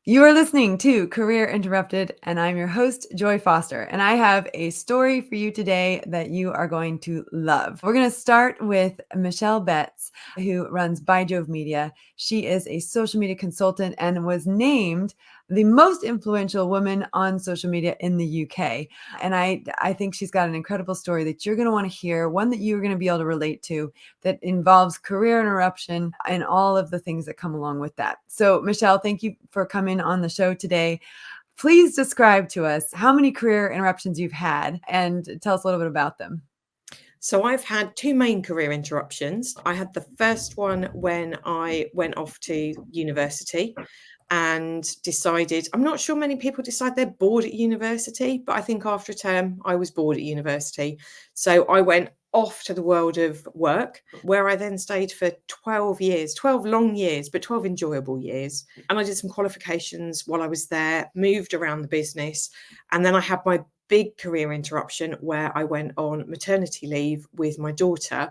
You are listening to Career Interrupted, and I'm your host, Joy Foster. And I have a story for you today that you are going to love. We're going to start with Michelle Betts, who runs Jove Media. She is a social media consultant and was named the most influential woman on social media in the UK. And I think she's got an incredible story that you're going to want to hear, one that you're going to be able to relate to, that involves career interruption and all of the things that come along with that. So, Michelle, thank you for coming on the show today. Please describe to us how many career interruptions you've had and tell us a little bit about them. So I've had two main career interruptions. I had the first one when I went off to university and decided, I'm not sure many people decide they're bored at university, but I think after a term I was bored at university. So I went off to the world of work, where I then stayed for 12 years, 12 long years, but 12 enjoyable years. And I did some qualifications while I was there, moved around the business, and then I had my big career interruption where I went on maternity leave with my daughter,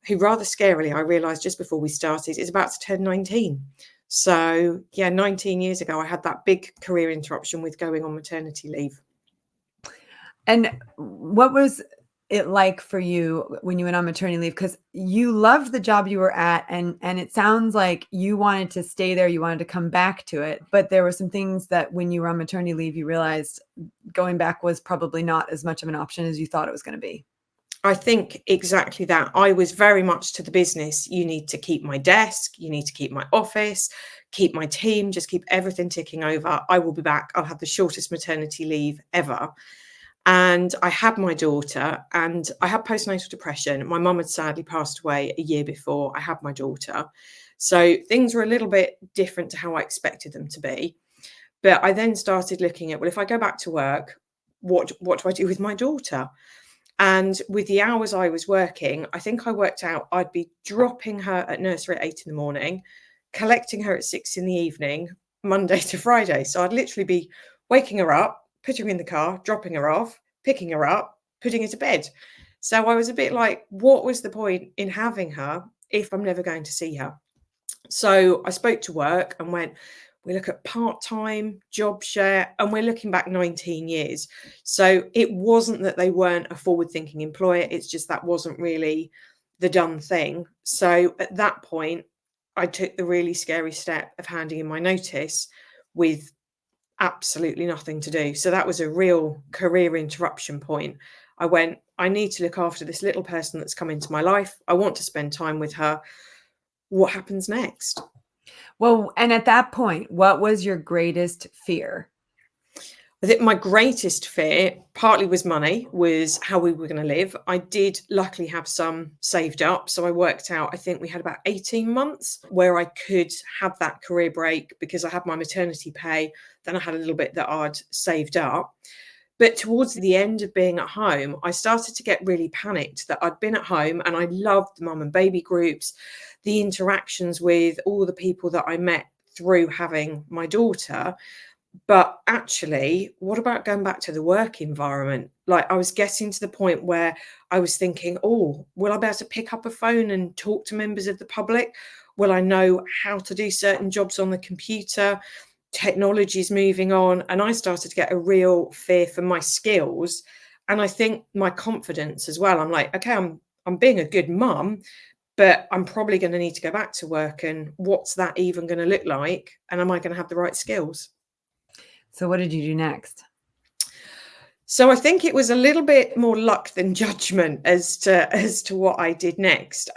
who rather scarily, I realised just before we started, is about to turn 19. So yeah, 19 years ago, I had that big career interruption with going on maternity leave. And what was it like for you when you went on maternity leave? Because you loved the job you were at, and it sounds like you wanted to stay there, you wanted to come back to it, but there were some things that when you were on maternity leave, you realized going back was probably not as much of an option as you thought it was going to be. I think exactly that. I was very much to the business. You need to keep my desk, you need to keep my office, keep my team, just keep everything ticking over. I will be back. I'll have the shortest maternity leave ever. And I had my daughter, and I had postnatal depression. My mum had sadly passed away a year before I had my daughter. So things were a little bit different to how I expected them to be. But I then started looking at, well, if I go back to work, what do I do with my daughter? And with the hours I was working, I think I worked out I'd be dropping her at nursery at 8 in the morning, collecting her at 6 in the evening, Monday to Friday. So I'd literally be waking her up, putting her in the car, dropping her off, picking her up, putting her to bed. So I was a bit like, what was the point in having her if I'm never going to see her? So I spoke to work and went, we look at part-time, job share, and we're looking back 19 years. So it wasn't that they weren't a forward-thinking employer. It's just that wasn't really the done thing. So at that point, I took the really scary step of handing in my notice with absolutely nothing to do. So that was a real career interruption point. I went, I need to look after this little person that's come into my life. I want to spend time with her. What happens next? Well, and at that point, what was your greatest fear? I think my greatest fear partly was money, was how we were going to live. I did luckily have some saved up. So I worked out, I think we had about 18 months where I could have that career break because I had my maternity pay. Then I had a little bit that I'd saved up. But towards the end of being at home, I started to get really panicked that I'd been at home and I loved the mum and baby groups, the interactions with all the people that I met through having my daughter. But actually, what about going back to the work environment? Like I was getting to the point where I was thinking, oh, will I be able to pick up a phone and talk to members of the public? Will I know how to do certain jobs on the computer? Technology is moving on. And I started to get a real fear for my skills. And I think my confidence as well. I'm like, okay, I'm being a good mum, but I'm probably going to need to go back to work. And what's that even going to look like? And am I going to have the right skills? So what did you do next? So I think it was a little bit more luck than judgment as to what I did next.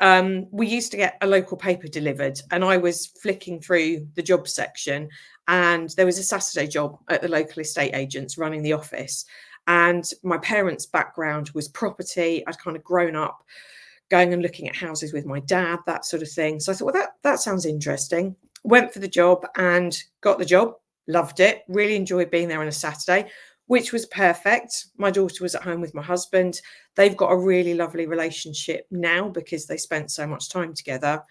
We used to get a local paper delivered, and I was flicking through the job section, and there was a Saturday job at the local estate agents running the office. And my parents' background was property. I'd kind of grown up going and looking at houses with my dad, that sort of thing. So I thought, well, that sounds interesting. Went for the job and got the job. Loved it. Really enjoyed being there on a Saturday, which was perfect. My daughter was at home with my husband. They've got a really lovely relationship now because they spent so much time together.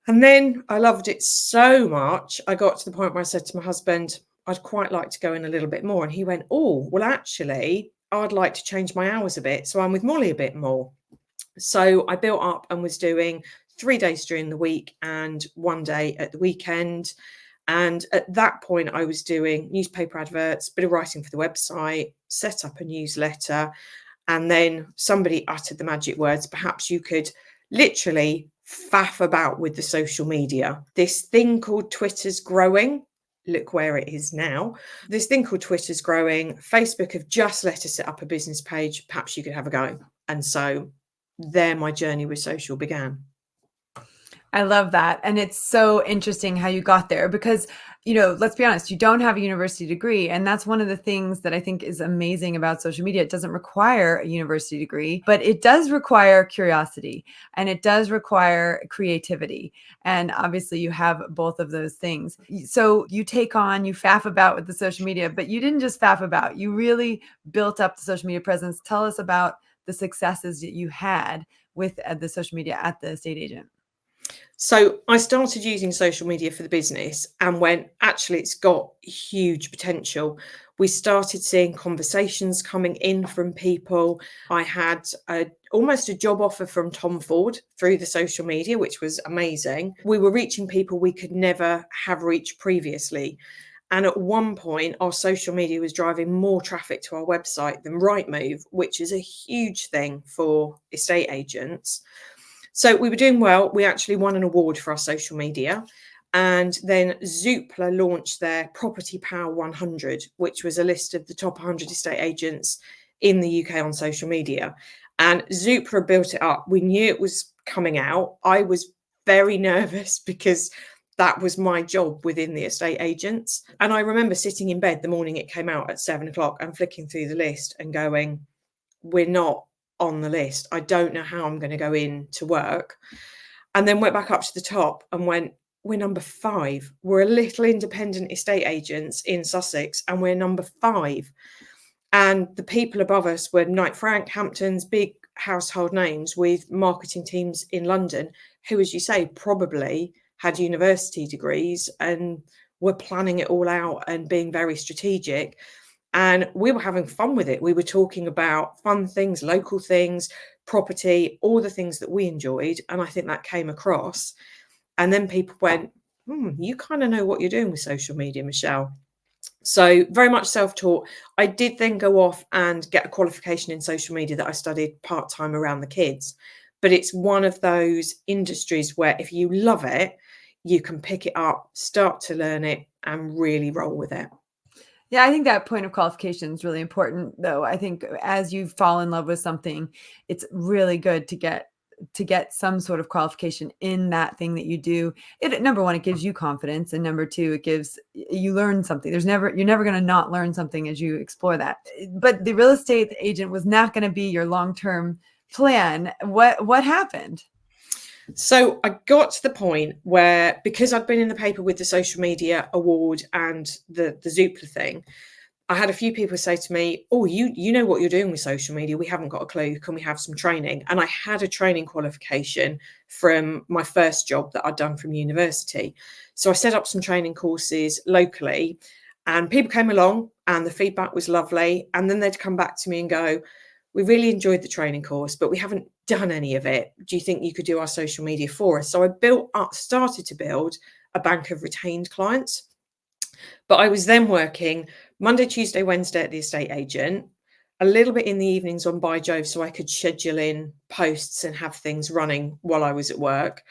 And then I loved it so much. I got to the point where I said to my husband, I'd quite like to go in a little bit more. And he went, oh, well, actually, I'd like to change my hours a bit. So I'm with Molly a bit more. So I built up and was doing 3 days during the week and 1 day at the weekend. And at that point, I was doing newspaper adverts, bit of writing for the website, set up a newsletter. And then somebody uttered the magic words, perhaps you could literally faff about with the social media. This thing called Twitter's growing. Look where it is now. This thing called Twitter's growing. Facebook have just let us set up a business page. Perhaps you could have a go. And so there my journey with social began. I love that. And it's so interesting how you got there because, let's be honest, you don't have a university degree. And that's one of the things that I think is amazing about social media. It doesn't require a university degree, but it does require curiosity and it does require creativity. And obviously you have both of those things. So you faff about with the social media, but you didn't just faff about, you really built up the social media presence. Tell us about the successes that you had with the social media at the estate agent. So I started using social media for the business and went, actually, it's got huge potential. We started seeing conversations coming in from people. I had almost a job offer from Tom Ford through the social media, which was amazing. We were reaching people we could never have reached previously. And at one point, our social media was driving more traffic to our website than Rightmove, which is a huge thing for estate agents. So we were doing well. We actually won an award for our social media. And then Zoopla launched their Property Power 100, which was a list of the top 100 estate agents in the UK on social media. And Zoopla built it up. We knew it was coming out. I was very nervous because that was my job within the estate agents. And I remember sitting in bed the morning it came out at 7 o'clock and flicking through the list and going, we're not on the list. I don't know how I'm going to go in to work. And then went back up to the top and went, we're number 5. We're a little independent estate agents in Sussex and we're number 5. And the people above us were Knight Frank, Hamptons, big household names with marketing teams in London who, as you say, probably had university degrees and were planning it all out and being very strategic. And we were having fun with it. We were talking about fun things, local things, property, all the things that we enjoyed. And I think that came across. And then people went, you kind of know what you're doing with social media, Michelle. So very much self-taught. I did then go off and get a qualification in social media that I studied part-time around the kids. But it's one of those industries where if you love it, you can pick it up, start to learn it, and really roll with it. Yeah, I think that point of qualification is really important, though. I think as you fall in love with something, it's really good to get some sort of qualification in that thing that you do. Number one, it gives you confidence, and number two, you learn something. You're never going to not learn something as you explore that. But the real estate agent was not going to be your long-term plan. What happened? So I got to the point where, because I'd been in the paper with the social media award and the Zoopla thing, I had a few people say to me, oh, you know what you're doing with social media. We haven't got a clue. Can we have some training? And I had a training qualification from my first job that I'd done from university. So I set up some training courses locally and people came along and the feedback was lovely. And then they'd come back to me and go, we really enjoyed the training course, but we haven't done any of it. Do you think you could do our social media for us? So I started to build a bank of retained clients. But I was then working Monday, Tuesday, Wednesday at the estate agent, a little bit in the evenings on By Jove so I could schedule in posts and have things running while I was at work.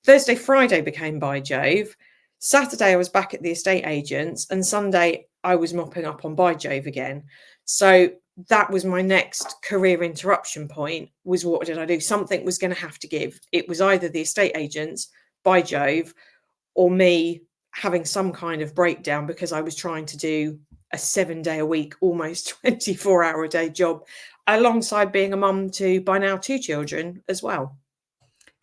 Thursday, Friday became By Jove. Saturday, I was back at the estate agents, and Sunday, I was mopping up on By Jove again. So that was my next career interruption point, was what did I do? Something was going to have to give. It was either the estate agents, By Jove, or me having some kind of breakdown because I was trying to do a 7-day-a-week, almost 24-hour-a-day job alongside being a mum to, by now, 2 children as well.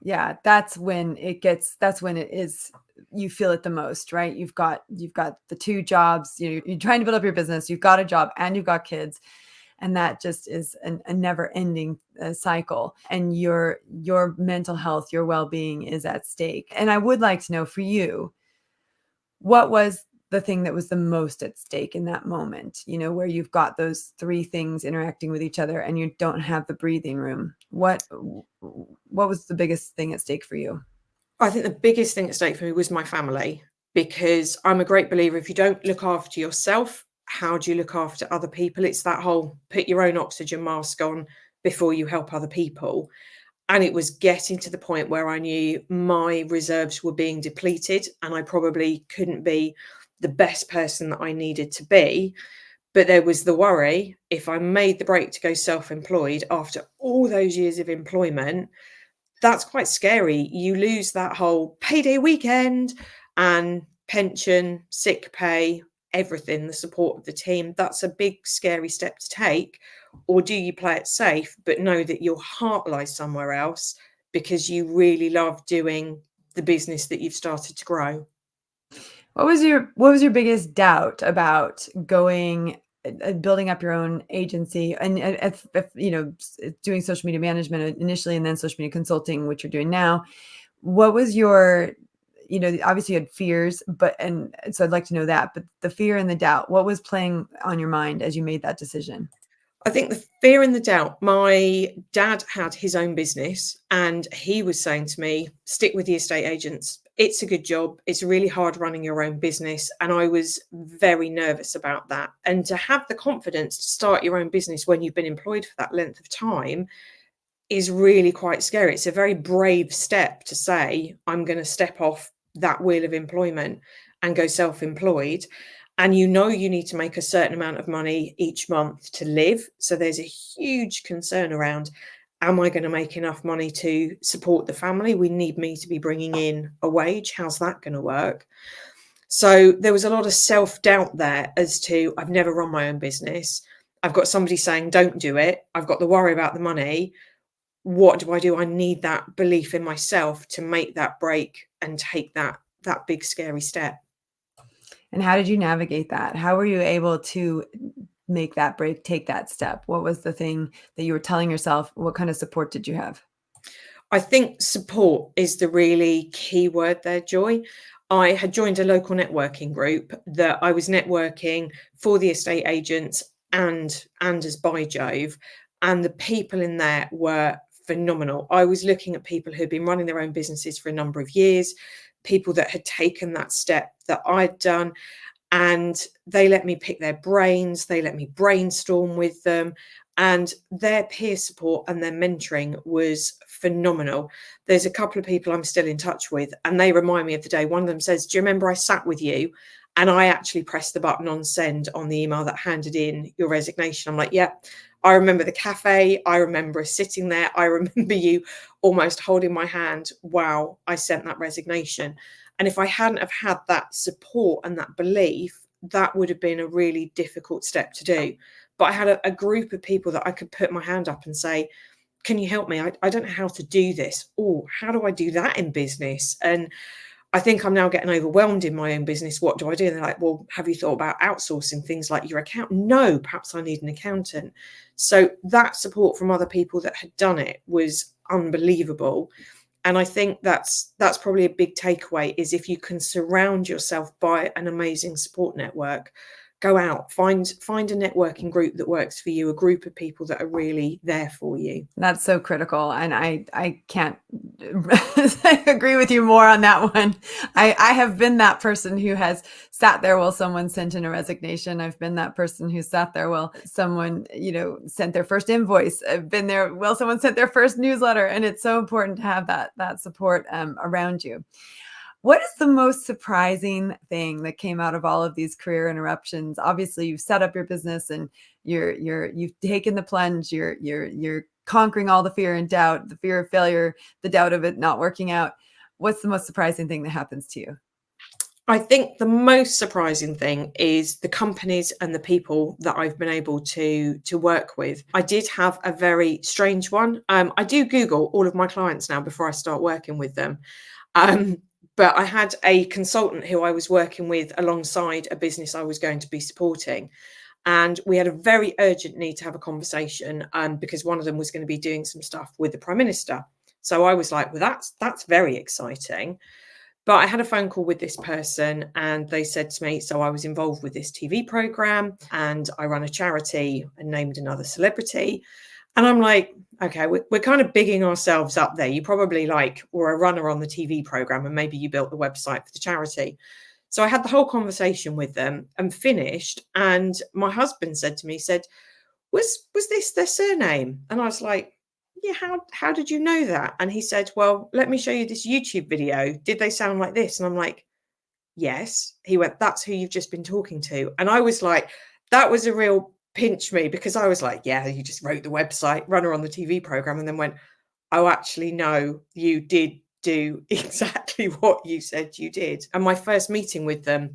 Yeah, that's when it is, you feel it the most, right? You've got the 2 jobs, you're trying to build up your business, you've got a job and you've got kids. And that just is a never ending cycle. And your mental health, your well-being is at stake. And I would like to know for you, what was the thing that was the most at stake in that moment, where you've got those 3 things interacting with each other and you don't have the breathing room? What was the biggest thing at stake for you? I think the biggest thing at stake for me was my family, because I'm a great believer, if you don't look after yourself, how do you look after other people? It's that whole put your own oxygen mask on before you help other people. And it was getting to the point where I knew my reserves were being depleted and I probably couldn't be the best person that I needed to be. But there was the worry, if I made the break to go self-employed after all those years of employment, that's quite scary. You lose that whole payday weekend and pension, sick pay, everything, the support of the team. That's a big, scary step to take. Or do you play it safe, but know that your heart lies somewhere else because you really love doing the business that you've started to grow? What was your biggest doubt about going building up your own agency and if doing social media management initially and then social media consulting, which you're doing now? What was your, obviously you had fears, and so I'd like to know that, but the fear and the doubt, what was playing on your mind as you made that decision? I think the fear and the doubt, my dad had his own business and he was saying to me, stick with the estate agents. It's a good job. It's really hard running your own business. And I was very nervous about that. And to have the confidence to start your own business when you've been employed for that length of time is really quite scary. It's a very brave step to say, I'm going to step off that wheel of employment and go self-employed. And you need to make a certain amount of money each month to live. So there's a huge concern around, am I going to make enough money to support the family? We need me to be bringing in a wage. How's that going to work? So there was a lot of self-doubt there as to, I've never run my own business. I've got somebody saying, don't do it. I've got the worry about the money. What do I do? I need that belief in myself to make that break and take that big, scary step. And how did you navigate that? How were you able to make that break, take that step? What was the thing that you were telling yourself? What kind of support did you have? I think support is the really key word there, Joy. I had joined a local networking group that I was networking for the estate agents and as by Jove, and the people in there were phenomenal. I was looking at people who'd been running their own businesses for a number of years, people that had taken that step that I'd done, and they let me pick their brains, they let me brainstorm with them, and their peer support and their mentoring was phenomenal. There's a couple of people I'm still in touch with and they remind me of the day. One of them says, do you remember I sat with you and I actually pressed the button on send on the email that handed in your resignation? I'm like, yeah, I remember the cafe. I remember us sitting there. I remember you almost holding my hand. Wow, I sent that resignation. And if I hadn't have had that support and that belief, that would have been a really difficult step to do. But I had a group of people that I could put my hand up and say, can you help me? I don't know how to do this. Oh, how do I do that in business? And I think I'm now getting overwhelmed in my own business. What do I do? And they're like, well, have you thought about outsourcing things like your account? No, perhaps I need an accountant. So that support from other people that had done it was unbelievable. And I think that's probably a big takeaway, is if you can surround yourself by an amazing support network, go out, find a networking group that works for you, a group of people that are really there for you. That's so critical. And I can't agree with you more on that one. I have been that person who has sat there while someone sent in a resignation. I've been that person who sat there while someone, sent their first invoice. I've been there while someone sent their first newsletter. And it's so important to have that support around you. What is the most surprising thing that came out of all of these career interruptions? Obviously, you've set up your business and you've taken the plunge. You're conquering all the fear and doubt, the fear of failure, the doubt of it not working out. What's the most surprising thing that happens to you? I think the most surprising thing is the companies and the people that I've been able to work with. I did have a very strange one. I do Google all of my clients now before I start working with them. But I had a consultant who I was working with alongside a business I was going to be supporting. And we had a very urgent need to have a conversation because one of them was going to be doing some stuff with the Prime Minister. So I was like, well, that's very exciting. But I had a phone call with this person and they said to me, so I was involved with this TV program and I run a charity and named another celebrity. And I'm like, okay, we're kind of bigging ourselves up there. You probably were a runner on the TV program and maybe you built the website for the charity. So I had the whole conversation with them and finished. And my husband said to me, he said, was this their surname? And I was like, yeah, how did you know that? And he said, well, let me show you this YouTube video. Did they sound like this? And I'm like, yes. He went, that's who you've just been talking to. And I was like, that was a real pinch me, because I was like, yeah, you just wrote the website, run her on the TV program, and then went, oh, actually, no, you did do exactly what you said you did. And my first meeting with them,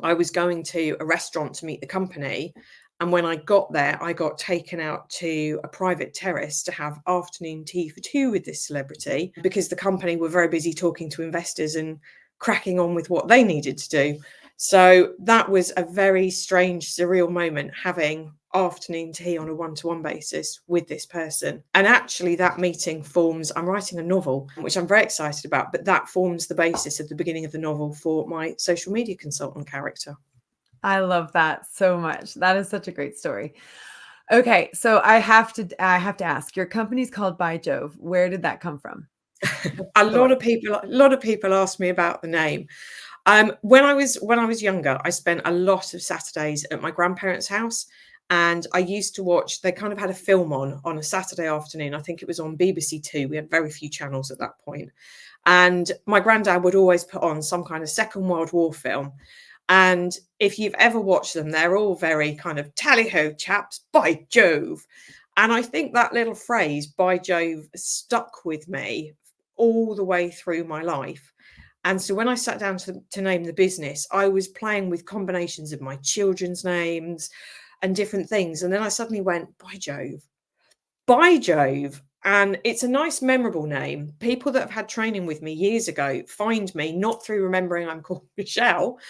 I was going to a restaurant to meet the company. And when I got there, I got taken out to a private terrace to have afternoon tea for two with this celebrity, because the company were very busy talking to investors and cracking on with what they needed to do. So that was a very strange, surreal moment, having afternoon tea on a one-to-one basis with this person. And actually that meeting forms, I'm writing a novel, which I'm very excited about, but that forms the basis of the beginning of the novel for my social media consultant character. I love that so much. That is such a great story. Okay, so I have to ask, your company's called By Jove. Where did that come from? A lot of people ask me about the name. When I was younger, I spent a lot of Saturdays at my grandparents' house, and I used to watch. They kind of had a film on a Saturday afternoon. I think it was on BBC Two. We had very few channels at that point, and my granddad would always put on some kind of Second World War film. And if you've ever watched them, they're all very kind of tally-ho chaps, by Jove. And I think that little phrase, by Jove, stuck with me all the way through my life. And so when I sat down to name the business, I was playing with combinations of my children's names and different things. And then I suddenly went, by Jove, by Jove. And it's a nice, memorable name. People that have had training with me years ago find me not through remembering I'm called Michelle,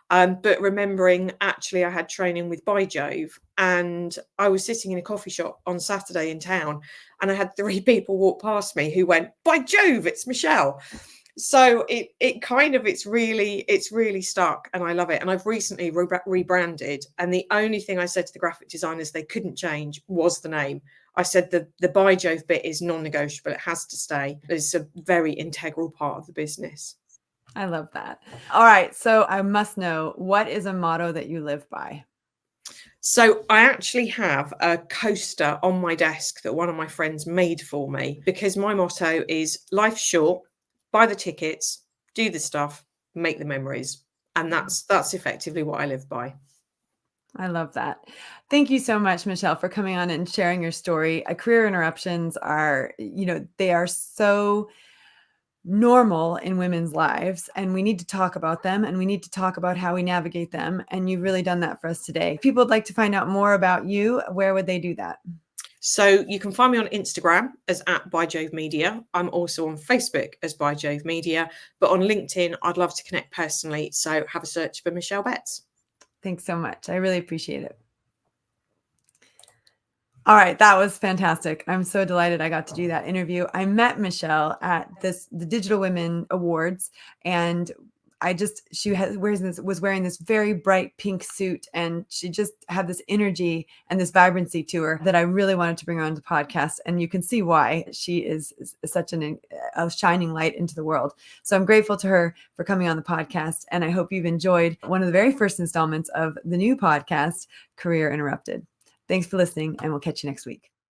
but remembering actually I had training with By Jove. And I was sitting in a coffee shop on Saturday in town, and I had three people walk past me who went, by Jove, it's Michelle. So it's really stuck, and I love it. And I've recently rebranded, and the only thing I said to the graphic designers they couldn't change was the name. I said the By Jove bit is non-negotiable. It has to stay. It's a very integral part of the business. I love that. All right, so I must know, what is a motto that you live by? So I actually have a coaster on my desk that one of my friends made for me, because my motto is life's short, buy the tickets, do the stuff, make the memories. And that's effectively what I live by. I love that. Thank you so much, Michelle, for coming on and sharing your story. Career interruptions are, they are so normal in women's lives, and we need to talk about them, and we need to talk about how we navigate them. And you've really done that for us today. If people would like to find out more about you, where would they do that? So you can find me on Instagram as @Jove Media. I'm also on Facebook as Jove Media, but on LinkedIn, I'd love to connect personally. So have a search for Michelle Betts. Thanks so much. I really appreciate it. All right, that was fantastic. I'm so delighted I got to do that interview. I met Michelle at the Digital Women Awards, and she was wearing this very bright pink suit, and she just had this energy and this vibrancy to her that I really wanted to bring her on the podcast. And you can see why. She is such a shining light into the world. So I'm grateful to her for coming on the podcast, and I hope you've enjoyed one of the very first installments of the new podcast, Career Interrupted. Thanks for listening, and we'll catch you next week.